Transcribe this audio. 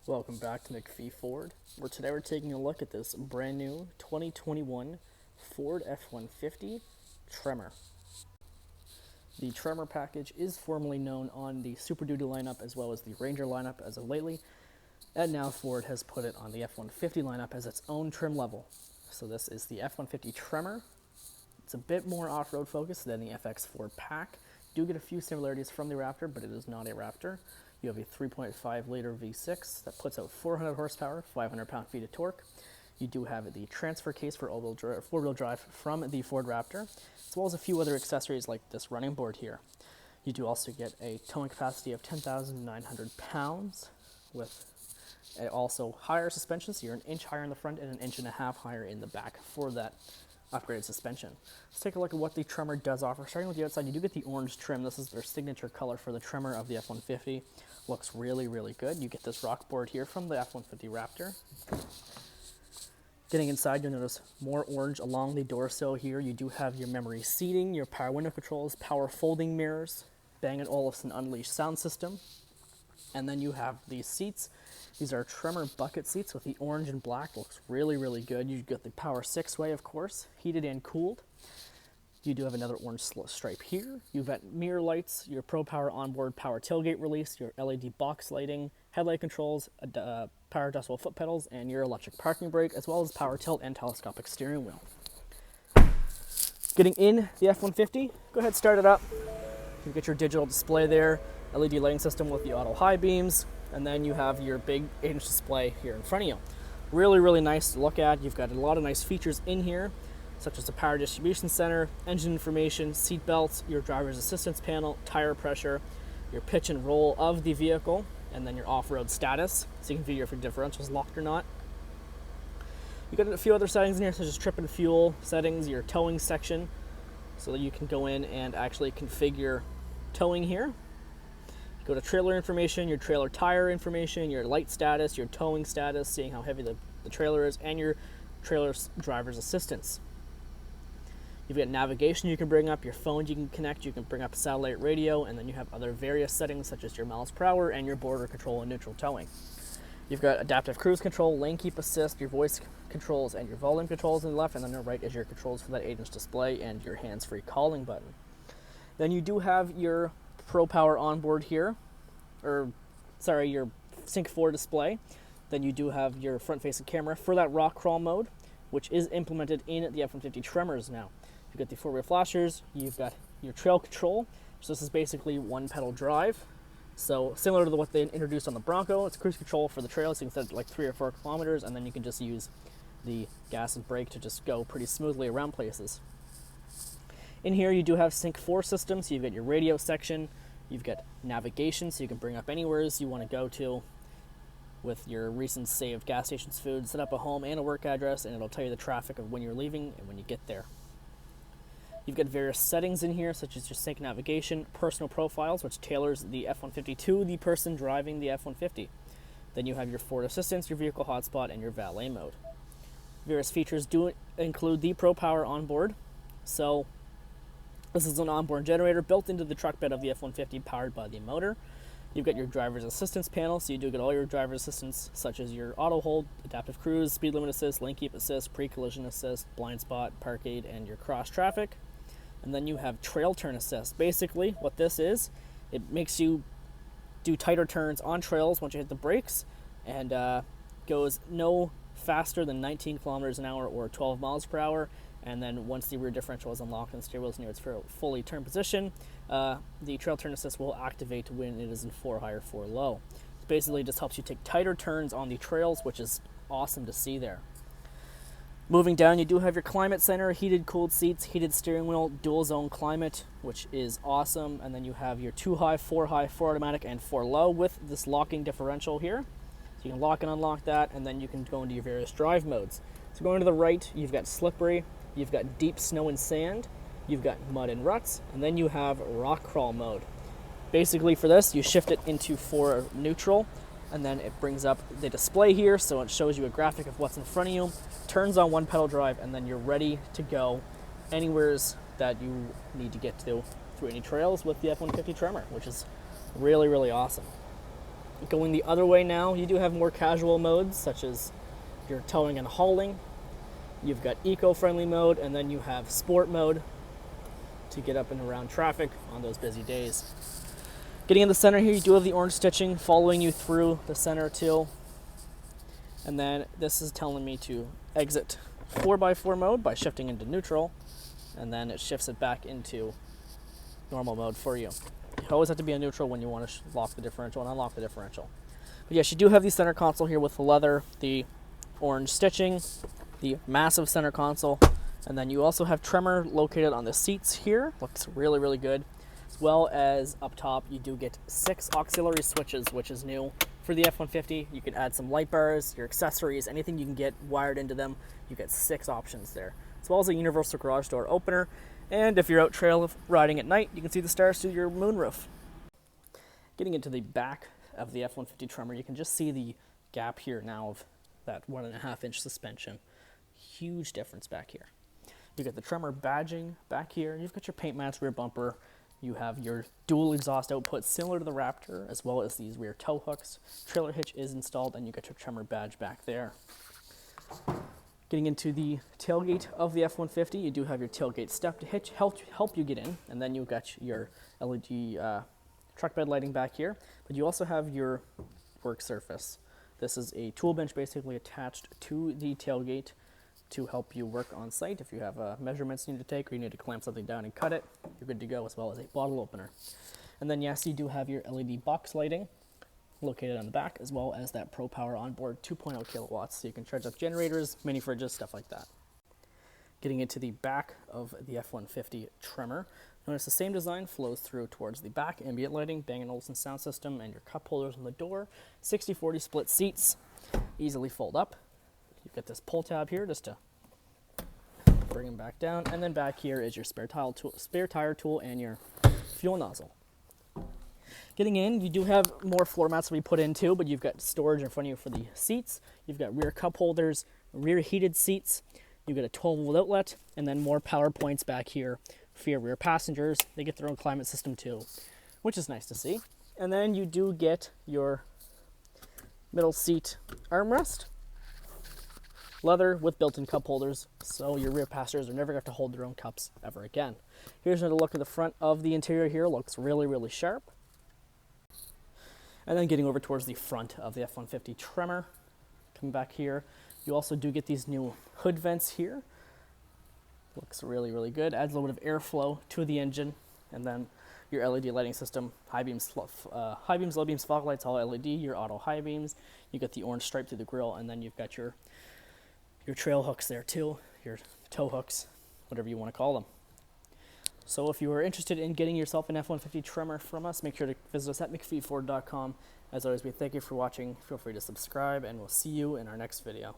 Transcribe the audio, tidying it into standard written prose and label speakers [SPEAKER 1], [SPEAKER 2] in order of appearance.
[SPEAKER 1] Welcome back to MacPhee Ford, where today we're taking a look at this brand new 2021 Ford F-150 Tremor. The Tremor package is formerly known on the Super Duty lineup as well as the Ranger lineup as of lately, and now Ford has put it on the F-150 lineup as its own trim level. So this is the F-150 Tremor. It's a bit more off-road focused than the FX Ford Pack. You do get a few similarities from the Raptor, but it is not a Raptor. You have a 3.5 liter V6 that puts out 400 horsepower, 500 pound-feet of torque. You do have the transfer case for four-wheel drive from the Ford Raptor, as well as a few other accessories like this running board here. You do also get a towing capacity of 10,900 pounds with also higher suspension, so you're an inch higher in the front and an inch and a half higher in the back for that upgraded suspension. Let's take a look at what the Tremor does offer. Starting with the outside, you do get the orange trim. This is their signature color for the Tremor of the F-150. Looks really, really good. You get this rock board here from the F-150 Raptor. Getting inside, you'll notice more orange along the door sill here. You do have your memory seating, your power window controls, power folding mirrors, Bang & Olufsen Unleashed sound system, and then you have these seats. These are Tremor bucket seats with the orange and black. Looks really, really good. You get the power 6-way, of course, heated and cooled. You do have another orange stripe here. You've got mirror lights, your Pro Power onboard power tailgate release, your LED box lighting, headlight controls, power adjustable foot pedals, and your electric parking brake, as well as power tilt and telescopic steering wheel. Getting in the F-150, go ahead, start it up. You get your digital display there, LED lighting system with the auto high beams, and then you have your big 8-inch display here in front of you. Really, really nice to look at. You've got a lot of nice features in here, such as the power distribution center, engine information, seat belts, your driver's assistance panel, tire pressure, your pitch and roll of the vehicle, and then your off-road status, so you can view if your differential's locked or not. You've got a few other settings in here, such as trip and fuel settings, your towing section, so that you can go in and actually configure towing here. Go to trailer information, your trailer tire information, your light status, your towing status, seeing how heavy the trailer is, and your trailer's driver's assistance. You've got navigation you can bring up, your phone you can connect, you can bring up satellite radio, and then you have other various settings such as your miles per hour and your border control and neutral towing. You've got adaptive cruise control, lane keep assist, your voice controls, and your volume controls on the left, and then on the right is your controls for that 8-inch display and your hands-free calling button. Then you do have your Pro Power onboard here, your Sync 4 display. Then you do have your front-facing camera for that rock crawl mode, which is implemented in the F-150 Tremors now. You've got the four-wheel flashers, you've got your trail control, so this is basically one-pedal drive. So similar to what they introduced on the Bronco, it's cruise control for the trail, so you can set it like 3 or 4 kilometers, and then you can just use the gas and brake to just go pretty smoothly around places. In here you do have Sync 4 system, so you've got your radio section, you've got navigation, so you can bring up anywhere you want to go to with your recent saved gas stations food, set up a home and a work address, and it'll tell you the traffic of when you're leaving and when you get there. You've got various settings in here, such as your sync navigation, personal profiles, which tailors the F-150 to the person driving the F-150. Then you have your Ford Assistance, your vehicle hotspot, and your valet mode. Various features do include the Pro Power onboard. So this is an onboard generator built into the truck bed of the F-150 powered by the motor. You've got your driver's assistance panel, so you do get all your driver's assistance, such as your auto hold, adaptive cruise, speed limit assist, lane keep assist, pre-collision assist, blind spot, park aid, and your cross traffic. And then you have trail turn assist. Basically, what this is, it makes you do tighter turns on trails once you hit the brakes, and goes no faster than 19 kilometers an hour or 12 miles per hour. And then once the rear differential is unlocked and the steering wheel is near its fully turned position, the trail turn assist will activate when it is in 4 high or 4 low. It basically just helps you take tighter turns on the trails, which is awesome to see there. Moving down, you do have your climate center, heated cooled seats, heated steering wheel, dual zone climate, which is awesome. And then you have your 2 high, 4 automatic, and 4 low with this locking differential here. So you can lock and unlock that, and then you can go into your various drive modes. So going to the right, you've got slippery, you've got deep snow and sand, you've got mud and ruts, and then you have rock crawl mode. Basically for this, you shift it into 4 neutral, and then it brings up the display here, so it shows you a graphic of what's in front of you, turns on 1-pedal drive, and then you're ready to go anywheres that you need to get to through any trails with the F-150 Tremor, which is really, really awesome. Going the other way now, you do have more casual modes, such as your towing and hauling. You've got eco-friendly mode, and then you have sport mode to get up and around traffic on those busy days. Getting in the center here, you do have the orange stitching following you through the center too. And then this is telling me to exit 4x4 mode by shifting into neutral, and then it shifts it back into normal mode for you. You always have to be in neutral when you want to lock the differential and unlock the differential. But yes, you do have the center console here with the leather, the orange stitching, the massive center console, and then you also have Tremor located on the seats here. Looks really, really good. As well as up top, you do get 6 auxiliary switches, which is new for the F-150. You can add some light bars, your accessories, anything you can get wired into them. You get 6 options there, as well as a universal garage door opener. And if you're out trail riding at night, you can see the stars through your moonroof. Getting into the back of the F-150 Tremor, you can just see the gap here now of that 1.5-inch suspension. Huge difference back here. You got the Tremor badging back here. You've got your paint match rear bumper. You have your dual exhaust output similar to the Raptor, as well as these rear tow hooks. Trailer hitch is installed, and you got your Tremor badge back there. Getting into the tailgate of the F-150, you do have your tailgate step to hitch, help you get in, and then you've got your LED truck bed lighting back here. But you also have your work surface. This is a tool bench basically attached to the tailgate to help you work on site. If you have measurements you need to take, or you need to clamp something down and cut it, you're good to go, as well as a bottle opener. And then yes, you do have your LED box lighting located on the back, as well as that Pro Power onboard 2.0 kilowatts, so you can charge up generators, mini fridges, stuff like that. Getting into the back of the F-150 Tremor, notice the same design flows through towards the back, ambient lighting, Bang & Olufsen sound system, and your cup holders on the door, 60/40 split seats, easily fold up. You've got this pull tab here just to bring them back down, and then back here is your spare tire tool and your fuel nozzle. Getting in, you do have more floor mats to be put in too, but you've got storage in front of you for the seats. You've got rear cup holders, rear heated seats. You've got a 12-volt outlet, and then more power points back here for your rear passengers. They get their own climate system too, which is nice to see. And then you do get your middle seat armrest, leather with built-in cup holders, so your rear passengers are never going to hold their own cups ever again. Here's another look at the front of the interior here. Looks really, really sharp. And then getting over towards the front of the F-150 Tremor, coming back here, you also do get these new hood vents here. Looks really, really good. Adds a little bit of airflow to the engine. And then your LED lighting system, high beams, low beams, fog lights, all LED, your auto high beams. You got the orange stripe through the grille, and then you've got your trail hooks there too, your tow hooks, whatever you want to call them. So if you are interested in getting yourself an F-150 Tremor from us, make sure to visit us at MacPheeford.com. As always, we thank you for watching. Feel free to subscribe, and we'll see you in our next video.